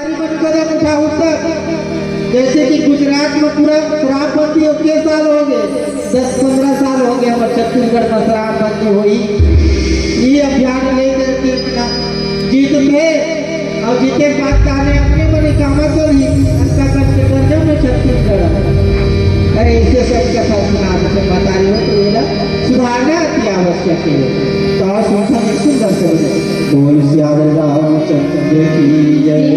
सरकारी पर कदम उठाओ तब, जैसे कि गुजरात में पूरा शराबबंदी के साल हो गए, 10-15 साल हो गए हमारे छत्तीसगढ़ में शराबबंदी हुई। ये अभियान लेकर के जीत में और जीते बाद कहने अपने बने कामत हो रही अंका करने में छत्तीसगढ़। अरे इसे सब कथा सुना से बता रही हो तो ये सुधारना अति आवश्यक है। तो और सुंदर से बोल श्याम रामचंद्र की जय।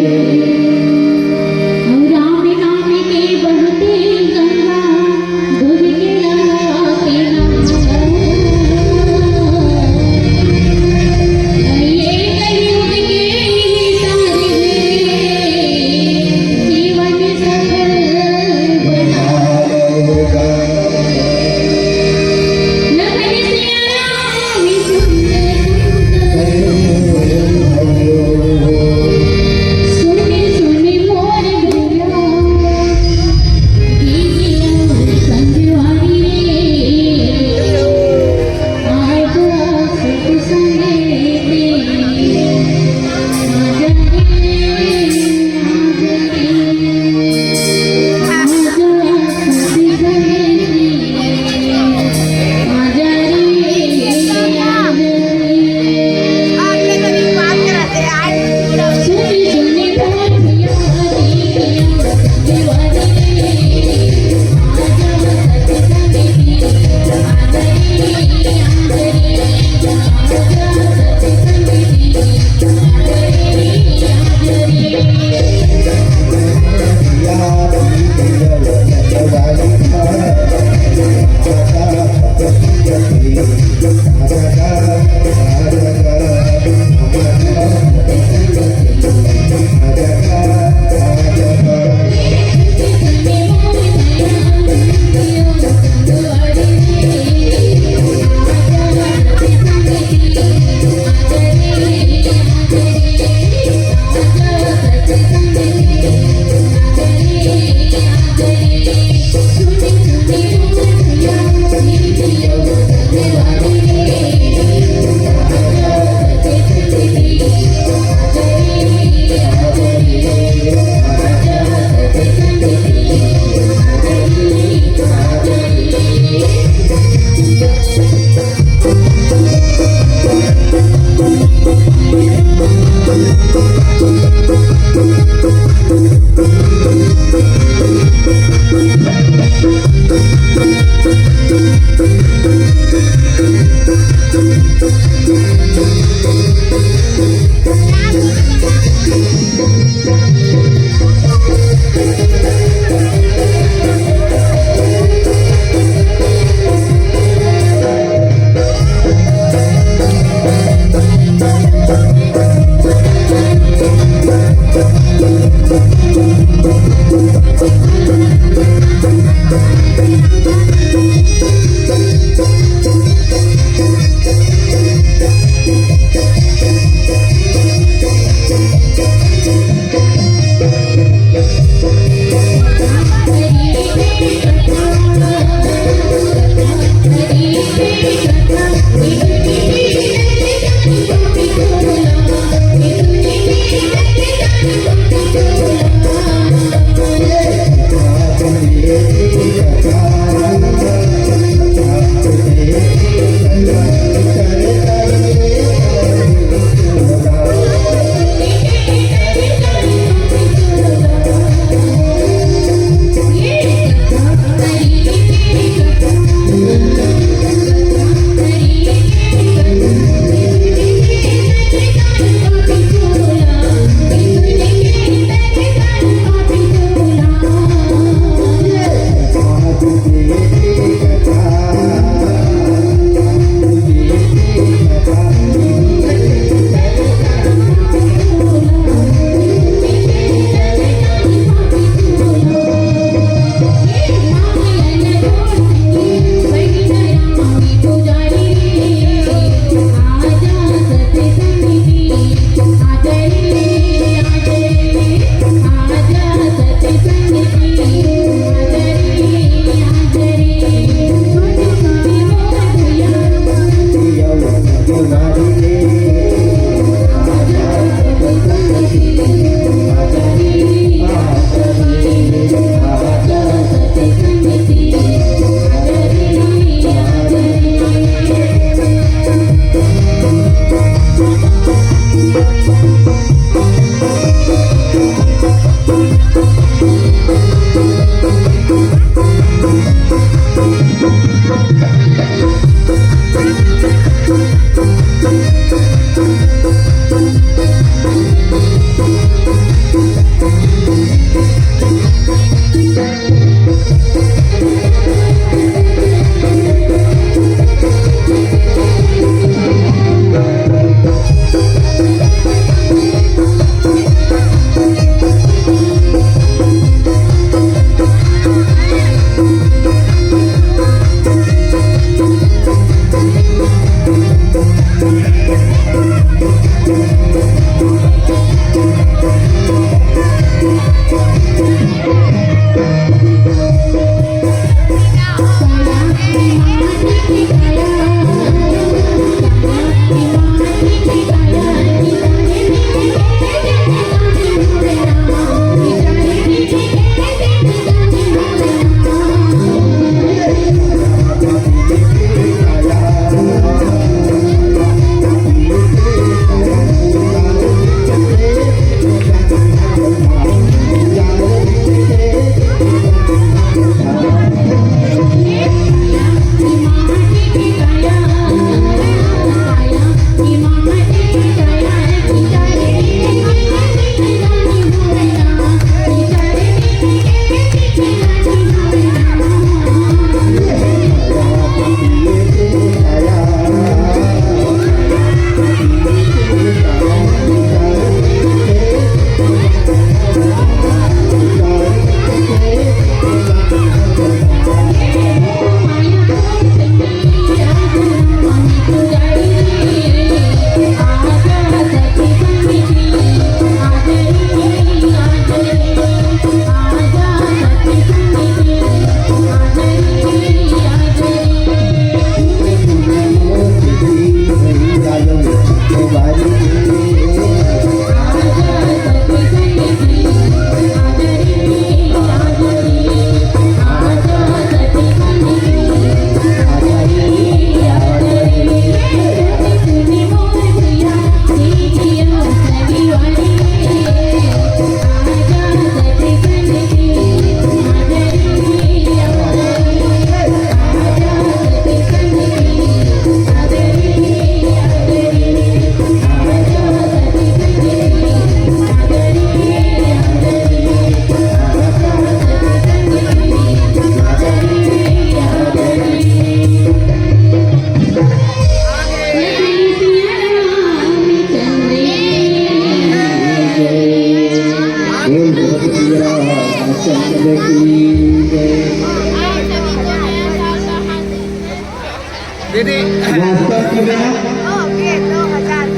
वास्तव में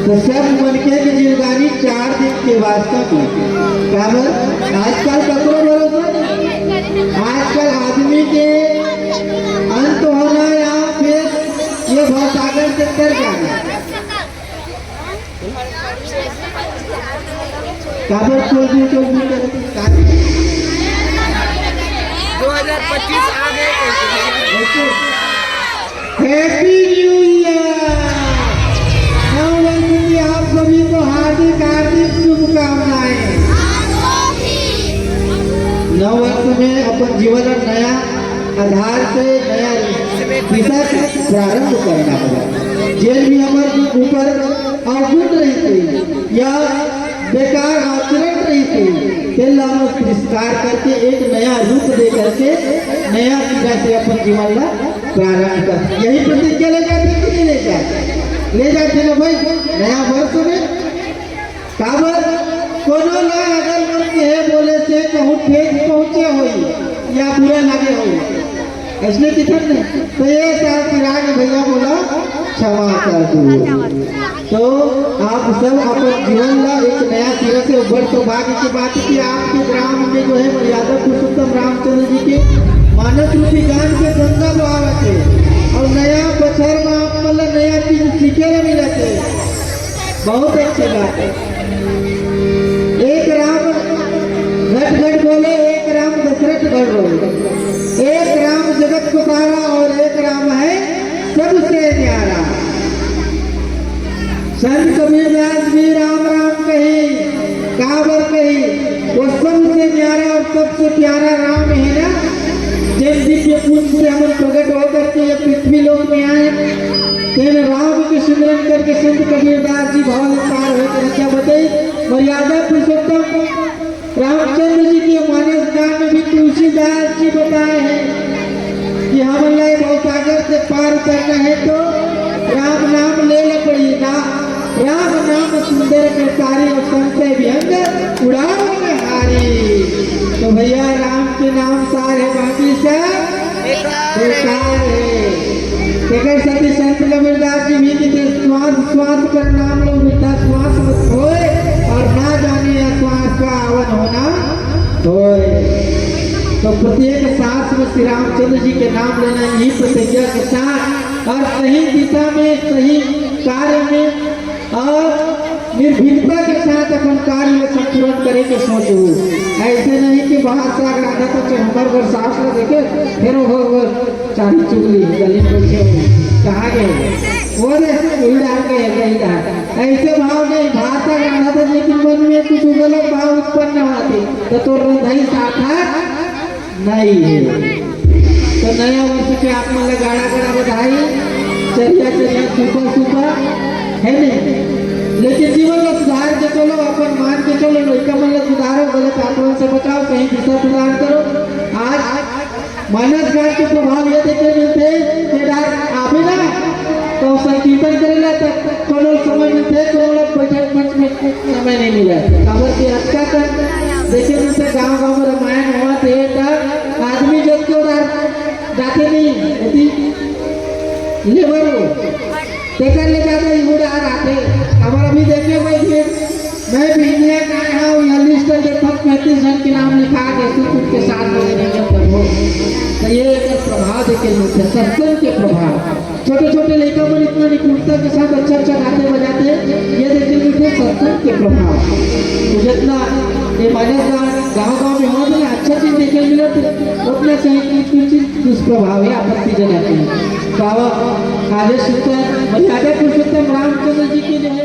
तो सब मन के जिंदगानी 4 दिन के वास्तव में काबर आजकल ककरो भरोसा नहीं। आजकल आदमी के अंत होना या फिर ये भवसागर से तर जाना काबर कोई भी 2025 आ गए। Happy new year. नववर्ष की आप सभी को हार्दिक हार्दिक शुभकामनाएं। नववर्ष में अपन जीवन और नया आधार से नया दिशा से प्रारंभ करना होगा। जेल भी हमारे ऊपर अवगुण रही थी या बेकार आचरण रही थी तिरस्कार करके एक नया रूप दे करके नया दिशा से अपन जीवन का प्रारंभ कर यही प्रतिज्ञा ले जाते कि नहीं ले जाते ना भाई। नया वर्ष में काबर कोनो ना अगर मन के है बोले से कहूँ ठेस पहुँचे हो या बुरा लगे हो इसलिए किधर नहीं तो ये साल चिराग भैया बोला क्षमा कर दो। तो आप सब अपने जीवन का एक नया सिरे से उभर सौभाग्य की बात है कि आपके ग्राम में जो है मर्यादा पुरुषोत्तम रामचंद्र जी के मानस रूपी ज्ञान के गंगा बहावत है और नया बछर में आप मतलब नया चीज सीखे मिले थे। बहुत अच्छी बात है। एक राम घट घट बोले एक राम दशरथ गढ़ बोले एक राम जगत को तारा और एक राम है सबसे न्यारा। संत कबीरदास भी राम राम कही काबर कही वो सबसे न्यारा और सबसे प्यारा राम है ना। जिन दिव्य पुंज से हम प्रकट होकर के ये पृथ्वी लोक में आए तेन राम के सिमरन करके संत कबीरदास जी भाव विस्तार होकर क्या बताई मर्यादा पुरुषोत्तम रामचंद्र जी के मानस गान में भी तुलसीदास जी बताए हैं कि हमारे भवसागर से पार करना है तो राम नाम ले पड़ी ना। राम नाम सुंदर करतारी और संशय विहंग उड़ाओ में हारी। तो भैया राम के नाम सारे बाकी सब बेकार है। सती संत कबीरदास जी भी कहते श्वास श्वास पर नाम लो मिठा श्वास मत होए और ना जाने श्वास का आवन होना होए। तो प्रत्येक सांस में श्री रामचंद्र जी के नाम लेना यही प्रतिज्ञा के साथ और सही दिशा में सही कार्य में और निर्भीकता के साथ अपन कार्य संपूर्ण करे के सोचो। ऐसे नहीं कि बाहर से अगर आधा तो हमारे घर साफ ना देखे फिर वो चारी चुगली गली पूछे कहाँ गए वो दे उड़ा गए ऐसे भाव नहीं बाहर से अगर आधा तो लेकिन मन में कुछ गलत भाव उत्पन्न होते तो रंधाई सार्थक नहीं है। तो नया वर्ष के आप मन गाड़ा गाड़ा बधाई चलिया चलिया सुपर सुपर है नहीं, लेकिन जीवन में सुधार के चलो अपन मान के चलो लड़का मन सुधारो गलत आत्मा से बचाओ कहीं दिशा प्रदान करो। आज मानस ज्ञान के प्रभाव ये देखे मिलते कि डार आवे ना तो संकीर्तन करेला तक कोनो समय मिलते कोनो बैठक मंच में समय नहीं मिला काबर के अच्छा कर देखे मिलते गांव में रामायण हुआ थे आदमी जब क्यों जाते नहीं यदि लेबर देखकर ले जाते ही आ आते हमारा भी देखे मैं भी इंडिया का रहा हूँ यहाँ लिस्ट में देखो 35 जन के नाम लिखा के कुछ के साथ हो तो ये एक प्रभाव देखे मिलते सत्संग के प्रभाव छोटे छोटे लड़कों में इतना निपुणता के साथ अच्छा अच्छा गाते बजाते ये देखे मिलते सत्संग के प्रभाव। तो जितना ये मानस गाँव में हो ना अच्छा चीज देखे मिले उतना सही कुछ चीज दुष्प्रभाव है आपत्तिजनक है। आदेश मर्यादा पुरुषोत्तम रामचंद्र जी की जो है